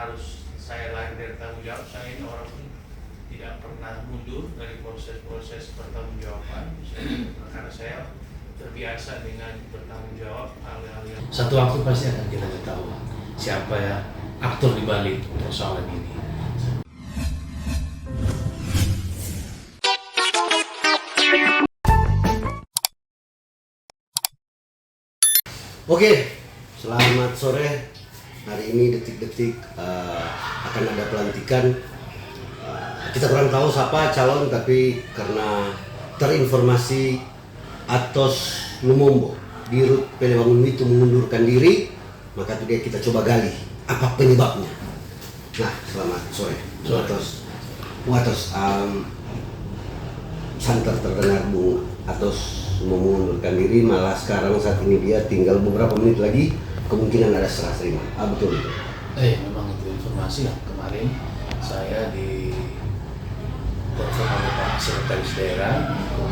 harus saya lari dari tanggung jawab. Saya ini orang yang tidak pernah mundur dari proses-proses pertanggungjawaban, karena saya terbiasa dengan bertanggung jawab hal-hal yang satu waktu pasti akan kita ketahui siapa ya aktor di balik persoalan ini. Oke, selamat sore. Hari ini detik-detik akan ada pelantikan. Kita kurang tahu siapa calon, tapi karena terinformasi Atos Lumombo Dirut Pelewangun itu mengundurkan diri, maka itu dia kita coba gali apa penyebabnya. Nah, selamat sore. Atos, santer terdengar Bung Atos mengundurkan diri, malah sekarang saat ini dia tinggal beberapa menit lagi kemungkinan ada serah terima. Betul itu. Memang itu informasi yang kemarin saya di telepon oleh Pak Sekretaris Daerah untuk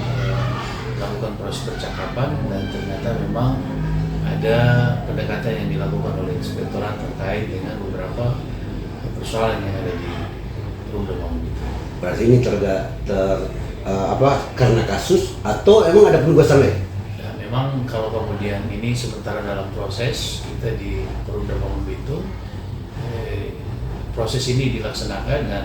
melakukan proses percakapan, dan ternyata memang ada pendekatan yang dilakukan oleh Inspektorat terkait dengan beberapa persoalan yang ada di Perumda Bangun itu. Berarti ini karena kasus atau emang ada penugasan lain? Ya, memang kalau kemudian ini sementara dalam proses kita di Perumda Bangun itu, proses ini dilaksanakan dan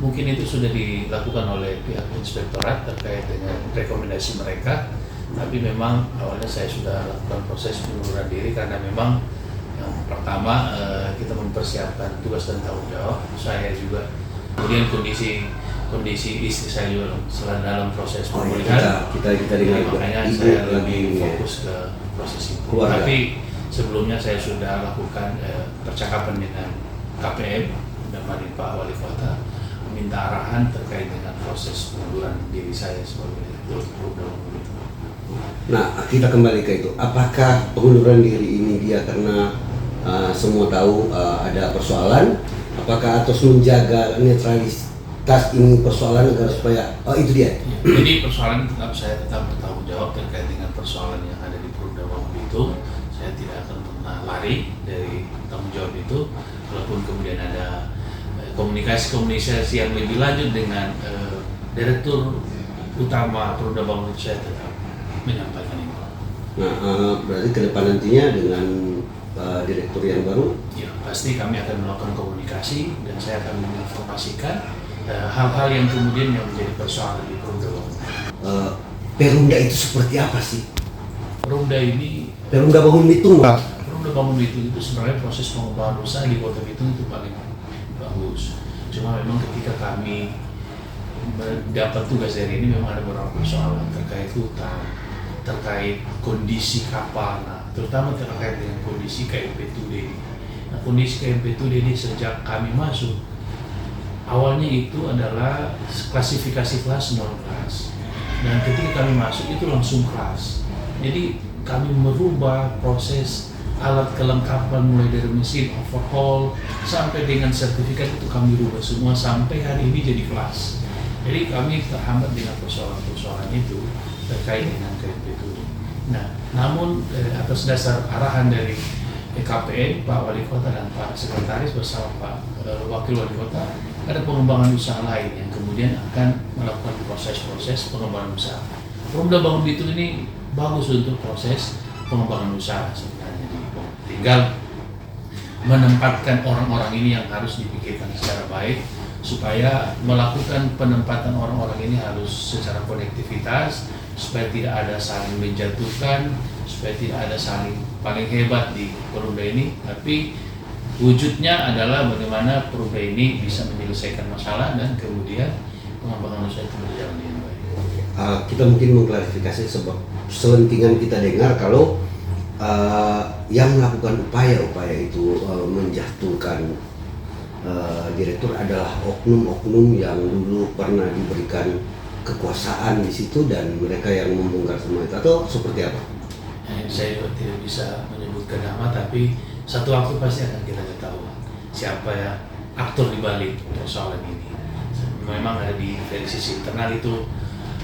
mungkin itu sudah dilakukan oleh pihak inspektorat terkait dengan rekomendasi mereka, tapi memang awalnya saya sudah lakukan proses pengunduran diri karena memang yang pertama kita mempersiapkan tugas dan tanggung jawab saya juga, kemudian kondisi istri saya juga selain dalam proses pemulihan. Kita dengar makanya saya lebih fokus ke proses itu. Keluarga. Tapi sebelumnya saya sudah lakukan percakapan dengan KPM dan Pak Wali Kota, meminta arahan terkait dengan proses pengunduran diri saya sebagai Perumda Bangun itu. Nah, kita kembali ke itu. Apakah pengunduran diri ini dia karena semua tahu ada persoalan? Apakah Atos menjaga netralitas ini persoalan agar supaya itu dia? Ya, jadi persoalan saya tetap bertanggung jawab terkait dengan persoalan yang ada di Perumda Bangun itu. Saya tidak akan pernah lari dari tanggung jawab itu. Walaupun kemudian ada komunikasi yang lebih lanjut dengan Direktur Utama Perumda Bangun, saya tetap menyampaikan itu. Nah, berarti ke depan nantinya dengan direktur yang baru? Ya, pasti kami akan melakukan komunikasi dan saya akan menginformasikan hal-hal yang kemudian yang menjadi persoalan di Perumda Bangun. Perumda itu seperti apa sih? Perumda ini, Perumda Bangun Bitung, Pak. Perumda Bangun Bitung itu sebenarnya proses pengembangan usaha di Kota Bitung itu paling bagus. Cuma memang ketika kami mendapat tugas dari ini memang ada beberapa persoalan terkait hutang, terkait kondisi kapal, terutama terkait dengan kondisi KMP2D. Nah, kondisi KMP2D ini sejak kami masuk, awalnya itu adalah klasifikasi kelas non kelas, dan ketika kami masuk itu langsung kelas. Jadi kami merubah proses alat kelengkapan mulai dari mesin, overhaul, sampai dengan sertifikat itu kami rubah semua sampai hari ini jadi kelas. Jadi kami terhambat dengan persoalan-persoalan itu terkait dengan KMP2. Nah, namun atas dasar arahan dari KPM, Pak Wali Kota dan Pak Sekretaris bersama Pak Wakil Wali Kota, ada pengembangan usaha lain yang kemudian akan melakukan proses-proses pengembangan usaha. Perumda Bangun Bitung ini bagus untuk proses pengembangan usaha sebenarnya. Tinggal menempatkan orang-orang ini yang harus dipikirkan secara baik, supaya melakukan penempatan orang-orang ini harus secara konektivitas, supaya tidak ada saling menjatuhkan, supaya tidak ada saling paling hebat di Perumda ini, tapi wujudnya adalah bagaimana Perumda ini bisa menyelesaikan masalah dan kemudian pengembangan usaha itu berjalan dengan baik. Kita mungkin mengklarifikasi sebab selentingan kita dengar kalau yang melakukan upaya-upaya itu menjatuhkan direktur adalah oknum-oknum yang dulu pernah diberikan kekuasaan di situ dan mereka yang membongkar semua itu, atau seperti apa? Saya tidak bisa menyebutkan nama, tapi satu waktu pasti akan kita ketahui siapa ya aktor di balik persoalan ini. Memang ada di dari sisi internal itu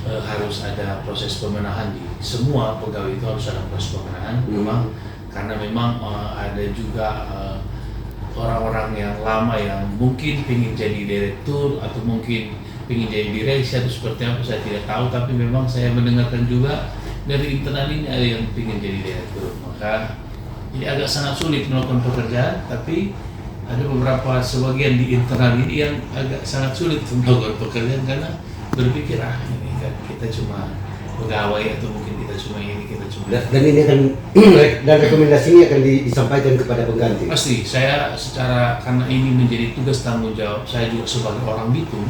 harus ada proses pemenahan, di semua pegawai itu harus ada proses pemenahan. Memang karena memang ada juga orang-orang yang lama yang mungkin ingin jadi direktur atau mungkin ingin jadi direksi atau seperti apa saya tidak tahu, tapi memang saya mendengarkan juga dari internal ini ada yang ingin jadi direktur. Maka ini agak sangat sulit melakukan pekerjaan, tapi ada beberapa sebagian di internal ini yang agak sangat sulit untuk melakukan pekerjaan karena berpikir ini kan kita cuma pegawai atau mungkin kita cuma ini, kita cuma Dan ini akan dan rekomendasi ini akan disampaikan kepada pengganti. pasti saya secara karena ini menjadi tugas tanggung jawab saya juga sebagai orang Bitung,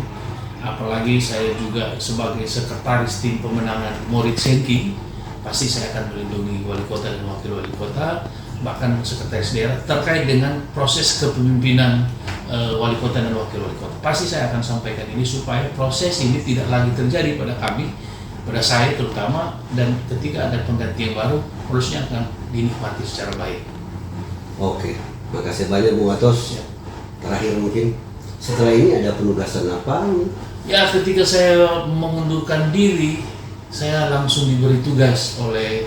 apalagi saya juga sebagai sekretaris tim pemenangan Morit Senki, pasti saya akan melindungi wali kota dan wakil wali kota, bahkan sekretaris daerah terkait dengan proses kepemimpinan wali kota dan wakil wali kota. Pasti saya akan sampaikan ini supaya proses ini tidak lagi terjadi pada kami, pada saya terutama, dan ketika ada pengganti yang baru, prosesnya akan dinikmati secara baik. Oke, makasih banyak Bung Atos. Ya. Terakhir mungkin setelah ini ada penugasan apa? Ya, ketika saya mengundurkan diri, saya langsung diberi tugas oleh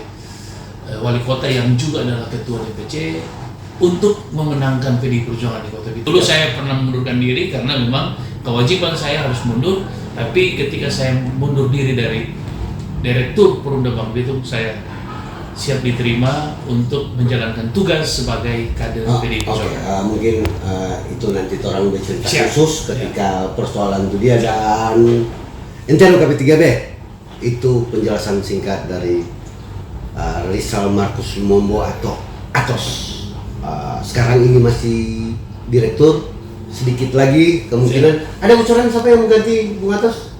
wali kota yang juga adalah ketua DPC untuk memenangkan PDI Perjuangan di Kota Bitung. Dulu saya pernah mengundurkan diri karena memang kewajiban saya harus mundur, tapi ketika saya mundur diri dari Direktur Perumda Bank Bitung, saya siap diterima untuk menjalankan tugas sebagai kader PDI Perjuangan. Mungkin itu nanti orang bercerita Siap. khusus ketika persoalan itu dia. Dan Entero KP3B itu penjelasan singkat dari Rizal Markus Lumombo atau Atos. Sekarang ini masih direktur, sedikit lagi kemungkinan ada bocoran siapa yang mengganti Bung Atos?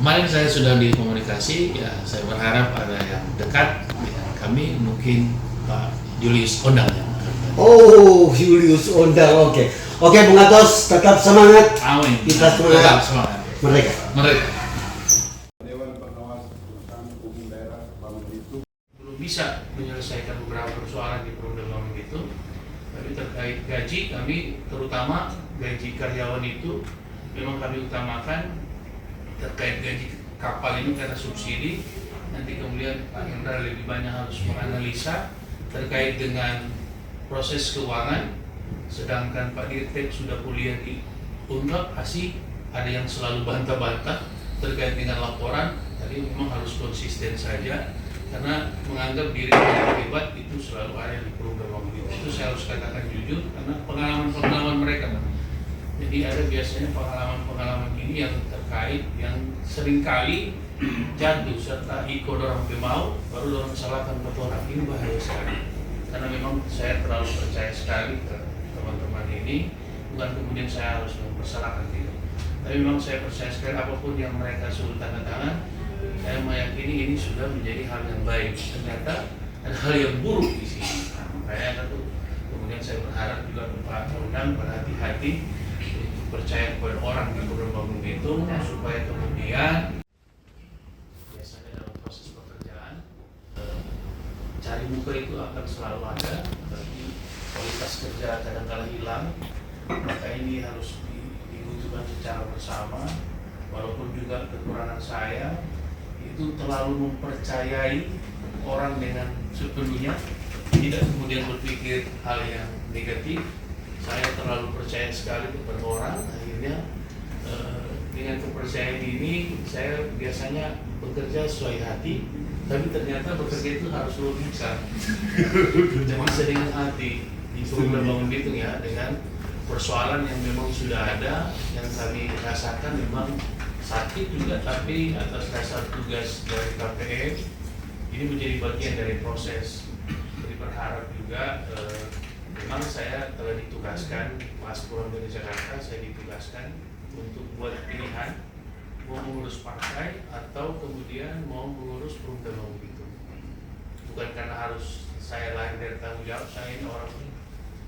Kemarin saya sudah dikomunikasi, ya saya berharap ada yang dekat dengan kami, mungkin Pak Julius Ondang yang akan mengganti. Oh, Julius Ondang, oke. Oke, Bung Atos, tetap semangat. Amin. Kita Tetap semangat. semangat. Mereka. Mereka Dewan Pengawas Perusahaan Umum Daerah Bangun Bitung belum bisa menyelesaikan beberapa persoalan di Perumda Bangun Bitung, tapi terkait gaji kami, terutama gaji karyawan itu memang kami utamakan. Terkait gaji kapal ini karena subsidi, nanti kemudian Pak Hendra lebih banyak harus menganalisa terkait dengan proses keuangan, sedangkan Pak Dirtek sudah kuliah di UNRAP, pasti ada yang selalu bantah-bantah terkait dengan laporan. Jadi memang harus konsisten saja, karena menganggap diri yang hebat itu selalu ada di Perumda Bangun Bitung. Itu saya harus katakan jujur, karena pengalaman-pengalaman mereka. Jadi ada biasanya pengalaman-pengalaman ini yang terkait yang seringkali jatuh serta ikut orang pemau baru orang salahkan ke orang. Ini bahaya sekali, karena memang saya terlalu percaya sekali ke teman-teman ini, bukan kemudian saya harus mempersalahkan tidak, tapi memang saya percaya sekali apapun yang mereka suruh tanda tangan, saya meyakini ini sudah menjadi hal yang baik. Ternyata ada hal yang buruk di sini. Makanya kemudian saya berharap juga Pak Ondang berhati-hati percaya kepada orang di Perumda Bangun Bitung, supaya kemudian biasanya dalam proses pekerjaan cari muka itu akan selalu ada, tapi kualitas kerja kadang-kadang hilang. Maka ini harus dibutuhkan secara bersama. Walaupun juga kekurangan saya itu terlalu mempercayai orang dengan sepenuhnya, tidak kemudian berpikir hal yang negatif. Saya terlalu percaya sekali kepada orang, akhirnya dengan kepercayaan ini saya biasanya bekerja sesuai hati, tapi ternyata bekerja itu harus logika. Jangan dengan hati di Perumda Bangun Bitung ya, dengan persoalan yang memang sudah ada, yang kami rasakan memang sakit juga, tapi atas dasar tugas dari KPM ini menjadi bagian dari proses. Jadi berharap juga memang saya telah ditugaskan, pas pulang dari Jakarta saya ditugaskan untuk buat pilihan mau mengurus partai atau kemudian mau mengurus Perumda Bangun Bitung. Bukan karena harus saya lahir dari tanggung jawab, saya ini orang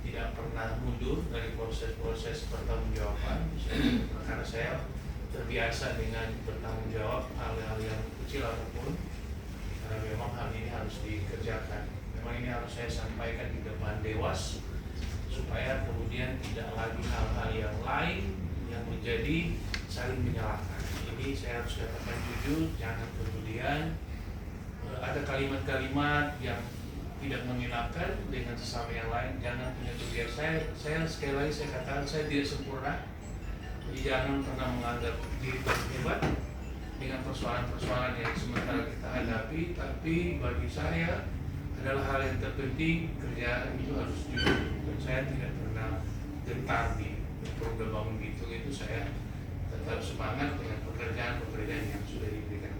tidak pernah mundur dari proses-proses pertanggungjawaban, karena saya terbiasa dengan bertanggung jawab hal-hal yang kecil apapun, karena memang hal ini harus dikerjakan. Memang ini harus saya sampaikan di depan Dewas, supaya kemudian tidak lagi hal-hal yang lain yang menjadi saling menyalahkan. Ini saya harus katakan jujur, jangan kemudian ada kalimat-kalimat yang tidak menghinakan dengan sesama yang lain, jangan punya kebiasaan. Saya sekali lagi saya katakan saya tidak sempurna, jadi jangan pernah menganggap diri hebat dengan persoalan-persoalan yang sementara kita hadapi. Tapi bagi saya adalah hal yang terpenting, kerjaan itu harus jujur, dan saya tidak pernah gentar di program Bangun Bitung itu. Saya tetap semangat dengan pekerjaan yang sudah diberikan.